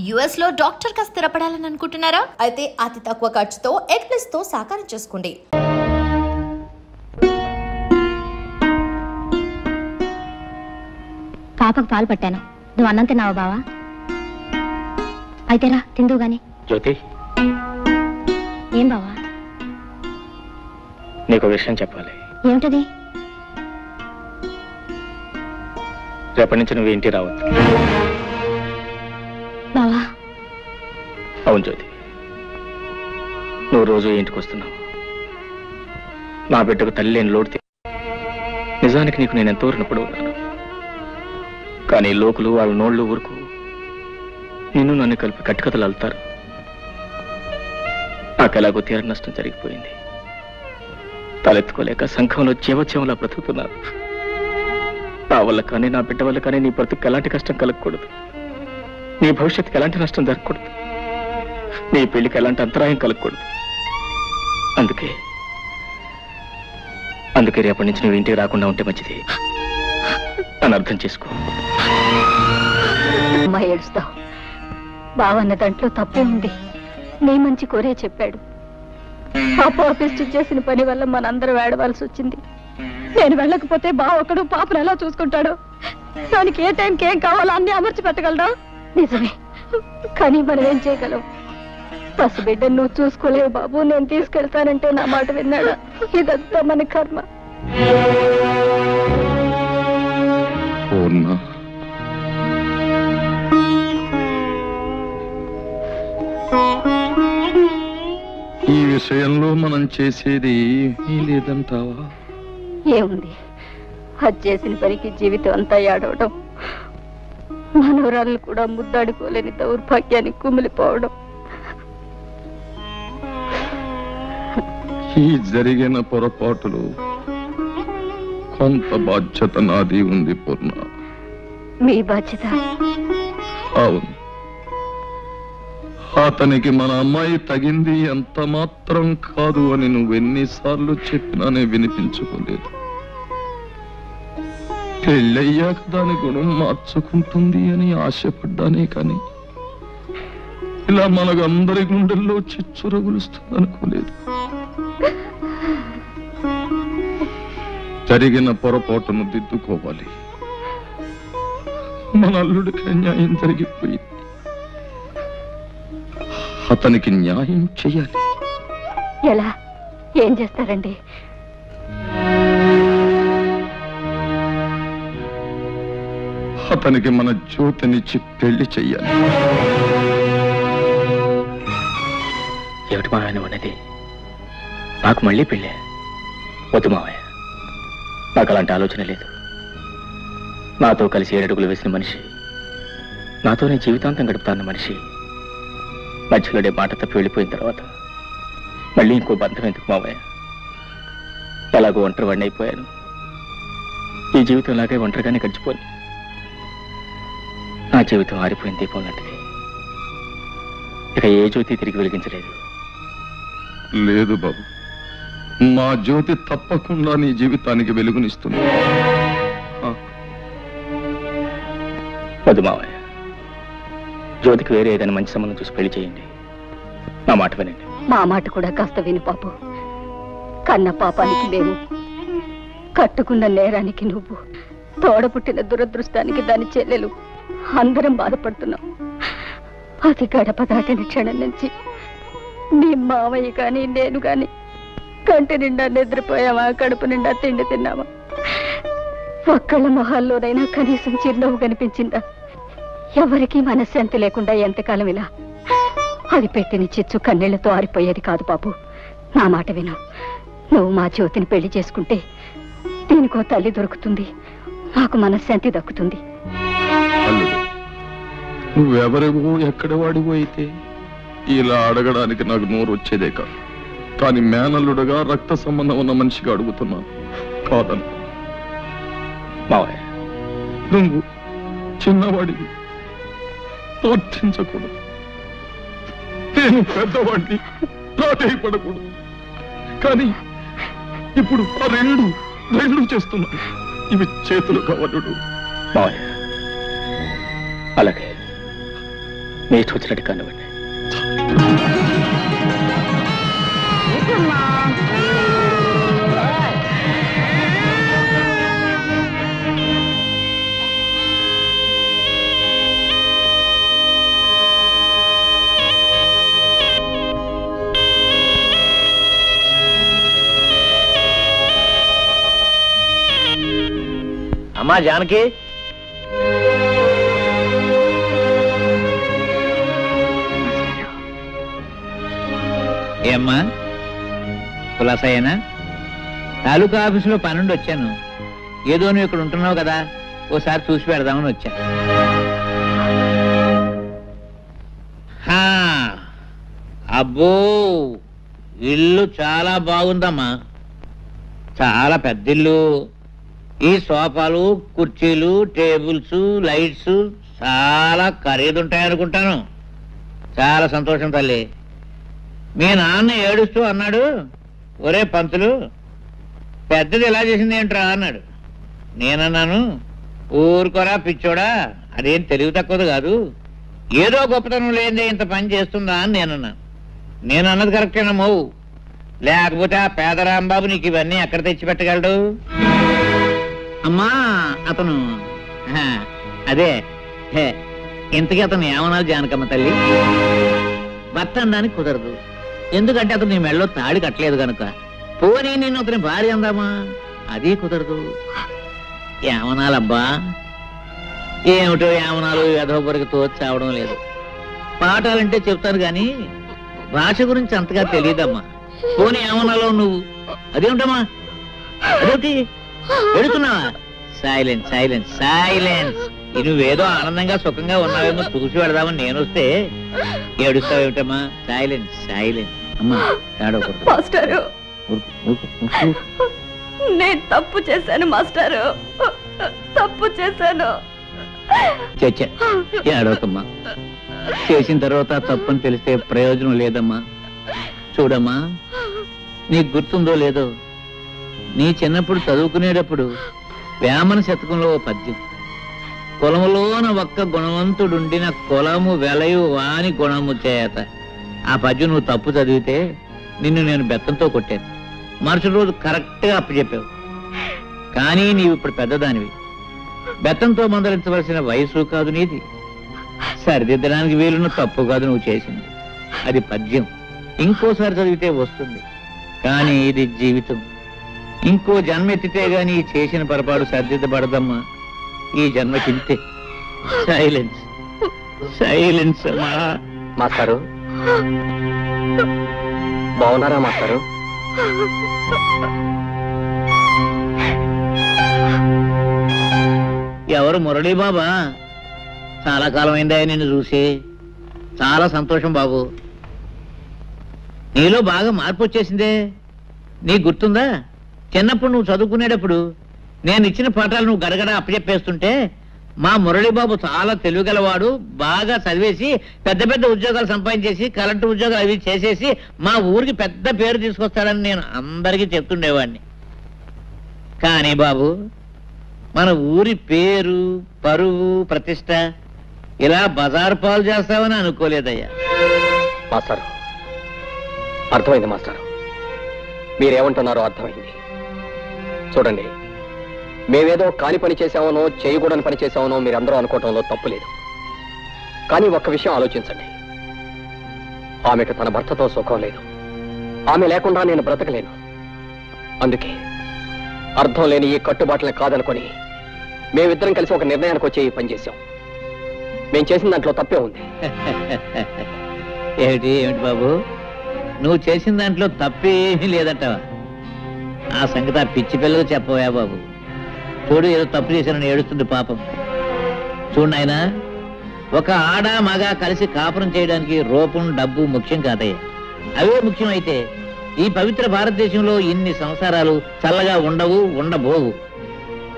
US లో doctor గా స్థిరపడాలని అనుకుంటున్నారా? అయితే అతి తక్కువ ఖర్చుతో ఎగ్ ప్లస్ తో సాకారం చేసుకోండి. పాపకు పాలు పట్టాను. నువ్వు అన్నం తిన్నావా బావా? అయితే రా తిందు గాని. జ్యోతి, ఏం బావా? నీకు విషయం చెప్పాలి. ఏమిటది? రేపటి నుంచి నువ్వు ఇంటికి రావద్దు. బావా? అవును జ్యోతి, నువ్వు రోజు ఇంటికి వస్తున్నావు. నా బిడ్డకు తల్లి లేని లోటు. నిజానికి నీకు నేను ఎంతో రుణపడి ఉన్నాను. కానీ లోకులు వాళ్ళ నోళ్ళు ఊరుకు నిన్ను నన్ను కలిపి కట్టుకథలు అల్లుతారు. నాకు ఎలాగో తీర నష్టం జరిగిపోయింది. తలెత్తుకోలేక సంఘంలో జీవోత్సవంలా బ్రతుకుతున్నాను. నా వల్ల కానీ నా బిడ్డ వల్ల కానీ నీ బ్రతుకు ఎలాంటి కష్టం కలగకూడదు. నీ భవిష్యత్తుకి ఎలాంటి నష్టం జరగకూడదు. నీ పెళ్లికి ఎలాంటి అంతరాయం కలగకూడదు. అందుకే రేపటి నుంచి నువ్వు ఇంటికి రాకుండా ఉంటే మంచిది అని అర్థం చేసుకో. అమ్మా ఏడుస్తావు. బావన్న దాంట్లో తప్పే ఉంది. నీ మంచి కోరే చెప్పాడు. ఆ పాపిస్ట్ చేసిన పని వల్ల మనందరూ వేడవలసి వచ్చింది. నేను వెళ్ళకపోతే బావ ఒకడు పాపను ఎలా చూసుకుంటాడు? దానికి ఏ టైంకి ఏం కావాలో అన్ని అమర్చి పెట్టగలరా? నిజమే, కానీ మనం ఏం చేయగలం? పసిబిడ్డ నువ్వు చూసుకోలేవు బాబు. నేను తీసుకెళ్తానంటే నా మాట విన్నాడా? ఇదంతా మన కర్మ. ఈ విషయంలో మనం చేసేది లేదంటావా? ఏముంది, అది చేసిన పనికి జీవితం అంతా ఏడవడం, మనవరాళ్ళు కూడా ముద్దాడుకోలేని దౌర్భాగ్యానికి కుమిలిపోవడం. ఈ జరిగిన పొరపాటులు కొంత బాధ్యత నాది ఉంది పూర్ణ. మీ బాధ్యత? అవును. అతనికి మన అమ్మాయి తగింది ఎంత మాత్రం కాదు అని నువ్వెన్నిసార్లు చెప్పినానే వినిపించుకోలేదు. పెళ్ళయ్యాక దాని గుణం మార్చుకుంటుంది అని ఆశపడ్డానే కానీ ఇలా మనకందరి గుండెల్లో చిచ్చురగులుస్తుంది అనుకోలేదు. జరిగిన పొరపాటును దిద్దుకోవాలి. మన అల్లుడికి న్యాయం జరిగిపోయింది. అతనికి న్యాయం చెయ్యాలి. ఎలా? ఏం చేస్తారండి? అతనికి మన జ్యోతినిచ్చి పెళ్లి చెయ్యాలి. ఏమిటి మావయ్య అనేది? నాకు మళ్ళీ పెళ్ళే? వద్దు మావయ్య, నాకు అలాంటి ఆలోచన లేదు. నాతో కలిసి 7 అడుగులు వేసిన మనిషి, నాతోనే జీవితాంతం గడుపుతాన్న మనిషి మధ్యలోనే మాట తప్పి వెళ్ళిపోయిన తర్వాత మళ్ళీ ఇంకో బంధం ఎందుకు మావయ్య? ఎలాగో ఒంటరి వాడిని అయిపోయాను. ఈ జీవితం లాగే ఒంటరిగానే గడిచిపోయి నా జీవితం ఆరిపోయిన దీపం లాంటిది. ఇక ఏ జ్యోతి తిరిగి వెలిగించలేదు. లేదు బాబు, మా జ్యోతి తప్పకుండా నీ జీవితానికి వెలుగునిస్తుంది. వద్దు మావయ్య, జ్యోతికి వేరే ఏదైనా మంచి సంబంధం చూసి పెళ్లి చేయండి. నా మాట వినండి. మా మాట కూడా కాస్త విను పాపు. కన్న పాపానికి మేము, కట్టుకున్న నేరానికి నువ్వు, తోడపుట్టిన దురదృష్టానికి దాని చెల్లెలు అందరం బాధపడుతున్నాం. అది గడప దాటిన క్షణం నుంచి నీ మావయ్య కానీ నేను కానీ కంటి నిండా నిద్రపోయామా, కడుపు నిండా తిండి తిన్నామా? ఒక్కళ్ళ మొహాల్లోనైనా కనీసం చిరునవ్వు కనిపించిందా? ఎవరికీ మనశ్శాంతి లేకుండా ఎంతకాలం ఇలా? అది పెట్టిన చిచ్చు కన్నీళ్లతో ఆరిపోయేది కాదు బాబు. నా మాట విను. నువ్వు మా జ్యోతిని పెళ్లి చేసుకుంటే దీనికో తల్లి దొరుకుతుంది, మాకు మనశ్శాంతి దక్కుతుంది. అల్లుడు, నువ్వెవరివో ఎక్కడ వాడివో అయితే ఇలా అడగడానికి నాకు నోరు వచ్చేదే కాదు. కానీ మేనల్లుడుగా రక్త సంబంధం ఉన్న మనిషిగా అడుగుతున్నాను. కాదను. మావయ్య, నువ్వు చిన్నవాడివి, ప్రార్థించకూడదు. నేను పెద్దవాడిని, ప్రాధేయపడకూడదు. కానీ ఇప్పుడు ఆ రెండు చేస్తున్నాను. ఇవి చేతులు కావలుడు. మావయ్య, అలాగే మీ ఇష్టం వచ్చినట్టు కానివ్వండి. అమ్మా జానకి, ఏమ్మా కులాసయ్యనా? తాలూకా ఆఫీసులో పనుండి వచ్చాను. ఏదో నువ్వు ఇక్కడ ఉంటున్నావు కదా, ఓసారి చూసి పెడదామని వచ్చా. అబ్బో, ఇల్లు చాలా బాగుందమ్మా, చాలా పెద్ద ఇల్లు. ఈ సోఫాలు, కుర్చీలు, టేబుల్స్, లైట్స్ చాలా ఖరీదుంటాయనుకుంటాను. చాలా సంతోషం తల్లి. మీ నాన్న ఏడుస్తూ అన్నాడు, ఒరే పంతులు, పెద్దది ఎలా చేసింది ఏంట్రా అన్నాడు. నేనన్నాను, ఊరుకోరా పిచ్చోడా, అదేం తెలివి తక్కువది కాదు, ఏదో గొప్పతనం లేదే ఇంత పని చేస్తుందా అని నేనన్నాను. నేను అన్నది కరెక్టేనమ్మో, లేకపోతే ఆ పేదరాంబాబు నీకు ఇవన్నీ ఎక్కడ తెచ్చిపెట్టగలడు? అమ్మా అతను అదే ఇంతకీ అతను ఏమన్నారు జానకమ్మ తల్లి? భర్త అనడానికి కుదరదు, ఎందుకంటే అతను నీ మెళ్ళలో తాళి కట్టలేదు కనుక. పోనీ నేను అతని భార్య అందామా, అది కుదరదు. ఏమనాలబ్బా? ఏమిటో ఏమనాలు యథోపరికి తోచావడం లేదు. పాఠాలంటే చెప్తాను గాని భాష గురించి అంతగా తెలియదమ్మా. పోనీ ఏమనాలో నువ్వు? అదేమిటమ్మా, అదేమిటి ఎడుతున్నావా? Silence silence silence. నువ్వేదో ఆనందంగా సుఖంగా ఉన్నావేమో చూసి పెడదామని నేను వస్తే ఏడుస్తావేమిటమ్మా? Silence silence. అమ్మా ఏడవకూడదు. మాస్టారు, నేను తప్పు చేశాను మాస్టారు, తప్పు చేశాను. చచ్చ ఏడవకమ్మా. చేసిన తర్వాత తప్పని తెలిస్తే ప్రయోజనం లేదమ్మా. చూడమ్మా, నీకు గుర్తుందో లేదో, నీ చిన్నప్పుడు చదువుకునేటప్పుడు వేమన శతకంలో ఓ పద్యం, కులములోన ఒక్క గుణవంతుడుండిన కులము వెలయు వాని గుణము చేత. ఆ పద్యం నువ్వు తప్పు చదివితే నిన్ను నేను బెత్తంతో కొట్టాను. మరుసటి రోజు కరెక్ట్గా అప్పచెప్పావు. కానీ నీవు ఇప్పుడు పెద్దదానివి, బెత్తంతో మందలించవలసిన వయసు కాదు నీది. సరిదిద్దడానికి వీలున్న తప్పు కాదు నువ్వు చేసింది. అది పద్యం, ఇంకోసారి చదివితే వస్తుంది. కానీ ఇది జీవితం. ఇంకో జన్మ ఎత్తితే గాని చేసిన పొరపాటు సరిదిద్దబడదమ్మా. ఈ జన్మకింతే. సైలెన్స్ సైలెన్స్ అమ్మా. మాస్టారు బాగున్నారా మాస్టారు? ఎవరు? మురళీ బాబా? చాలా కాలం అయిందా నిన్ను చూసి. చాలా సంతోషం బాబు. నీలో బాగా మార్పు వచ్చేసిందే. నీకు గుర్తుందా, చిన్నప్పుడు నువ్వు చదువుకునేటప్పుడు నేను ఇచ్చిన పాఠాలు నువ్వు గడగడ అప్పచెప్పేస్తుంటే మా మురళీబాబు చాలా తెలివిగలవాడు, బాగా చదివేసి పెద్ద పెద్ద ఉద్యోగాలు సంపాదించేసి కరెంటు ఉద్యోగాలు అవి చేసేసి మా ఊరికి పెద్ద పేరు తీసుకొస్తాడని నేను అందరికీ చెప్తుండేవాడిని. కానీ బాబు, మన ఊరి పేరు, పరువు, ప్రతిష్ట ఇలా బజారు పాలు చేస్తావని అనుకోలేదయ్యా. మాస్టారు అర్థమైంది మాస్టారు, మీరేమంటున్నారో అర్థమైంది. చూడండి, మేమేదో కాని పని చేశామనో చేయకూడని పని చేశామనో మీరందరూ అనుకోవటంలో తప్పు లేదు. కానీ ఒక్క విషయం ఆలోచించండి, ఆమెకు తన భర్తతో సుఖం లేదు. ఆమె లేకుండా నేను బ్రతకలేను. అందుకే అర్థం లేని ఈ కట్టుబాట్లని కాదనుకొని మేమిద్దరం కలిసి ఒక నిర్ణయానికి వచ్చి ఈ పని చేశాం. మేం చేసిన దాంట్లో తప్పే ఉంది. ఏమిటి ఏమిటి బాబు, నువ్వు చేసిన దాంట్లో తప్పేమీ లేదంటావా? ఆ సంగతి ఆ పిచ్చి పిల్లలు చెప్పవా బాబు? చూడు, ఏదో తప్పు చేశానని ఏడుస్తుంది పాపం. చూడు నాయనా, ఒక ఆడ మగ కలిసి కాపురం చేయడానికి రూపం, డబ్బు ముఖ్యం కాదయ్యా. అవే ముఖ్యం అయితే ఈ పవిత్ర భారతదేశంలో ఇన్ని సంసారాలు చల్లగా ఉండవు, ఉండబోవు.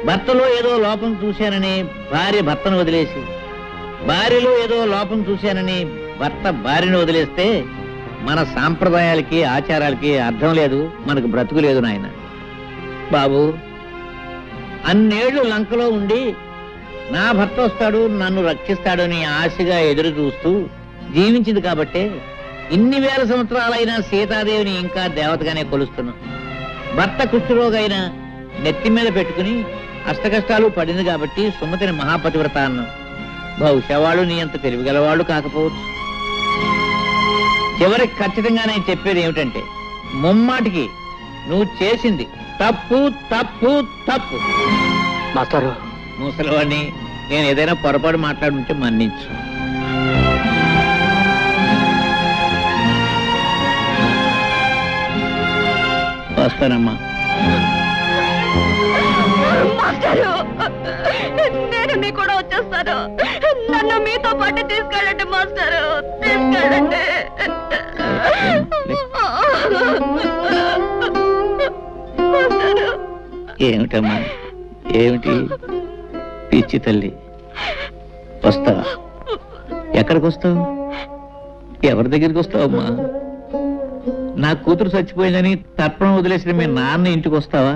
భర్తలో ఏదో లోపం చూశానని భార్య భర్తను వదిలేసి, భార్యలో ఏదో లోపం చూశానని భర్త భార్యను వదిలేస్తే మన సాంప్రదాయాలకి ఆచారాలకి అర్థం లేదు, మనకు బ్రతుకు లేదు నాయన. బాబు, అన్నేళ్లు లంకలో ఉండి నా భర్త వస్తాడు, నన్ను రక్షిస్తాడని ఆశగా ఎదురు చూస్తూ జీవించింది కాబట్టే ఇన్ని వేల సంవత్సరాలైనా సీతాదేవిని ఇంకా దేవతగానే కొలుస్తున్నాం. భర్త కుష్ఠరోగైనా నెత్తి మీద పెట్టుకుని అష్టకష్టాలు పడింది కాబట్టి సుమతిని మహాపతివ్రత అన్నాం. బహుశా వాళ్ళు నీ అంత తెలివిగలవాళ్ళు కాకపోవచ్చు. చివరికి ఖచ్చితంగా నేను చెప్పేది ఏమిటంటే, ముమ్మాటికి నువ్వు చేసింది తప్పు తప్పు తప్పు. మాస్టారు, ముసలివాడిని నేను ఏదైనా పొరపాటు మాట్లాడుంటే మన్నించు. వస్తానమ్మా. మాస్టారు, నేను మీ కూడా వచ్చేస్తాను. నన్ను మీతో పాటు తీసుకెళ్ళండి మాస్టారు, తీసుకెళ్ళండి. ఏమిటమ్మా, ఏమిటి పిచ్చి తల్లి? వస్తావా? ఎక్కడికి వస్తావు? ఎవరి దగ్గరికి వస్తావమ్మా? నా కూతురు చచ్చిపోయిందని తర్పణం వదిలేసిన మీ నాన్న ఇంటికి వస్తావా?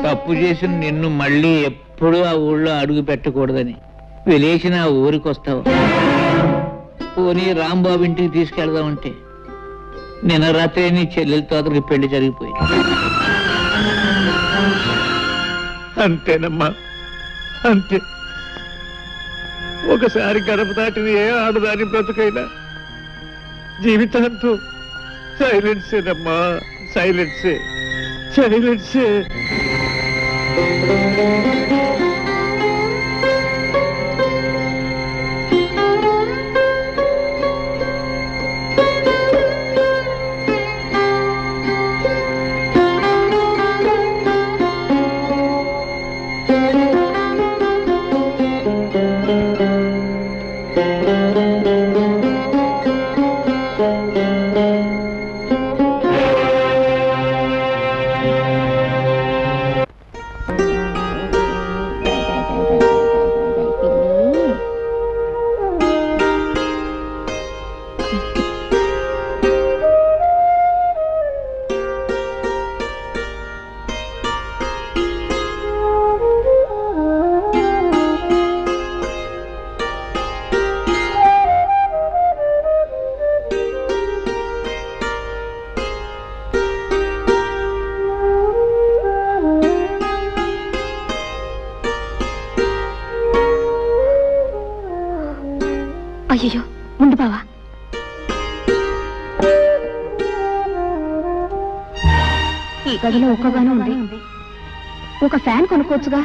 తప్పు చేసిన నిన్ను మళ్ళీ ఎప్పుడూ ఆ ఊళ్ళో అడుగు పెట్టకూడదని వెలేసిన ఆ ఊరికి వస్తావా? పోనీ రాంబాబు ఇంటికి తీసుకెళ్దామంటే నిన్న రాత్రి నీ చెల్లెలతో అతనికి పెళ్లి జరిగిపోయింది. అంతేనమ్మా, అంతే. ఒకసారి గడప దాటిన ఏ ఆడదాని బ్రతుకైనా జీవితాంతో సైలెన్సేనమ్మా, సైలెన్సే, సైలెన్సే. అయ్యో, ఉండు బావా. ఈ గదిలో ఒక్కగానే ఉంది. ఒక ఫ్యాన్ కొనుక్కోవచ్చుగా.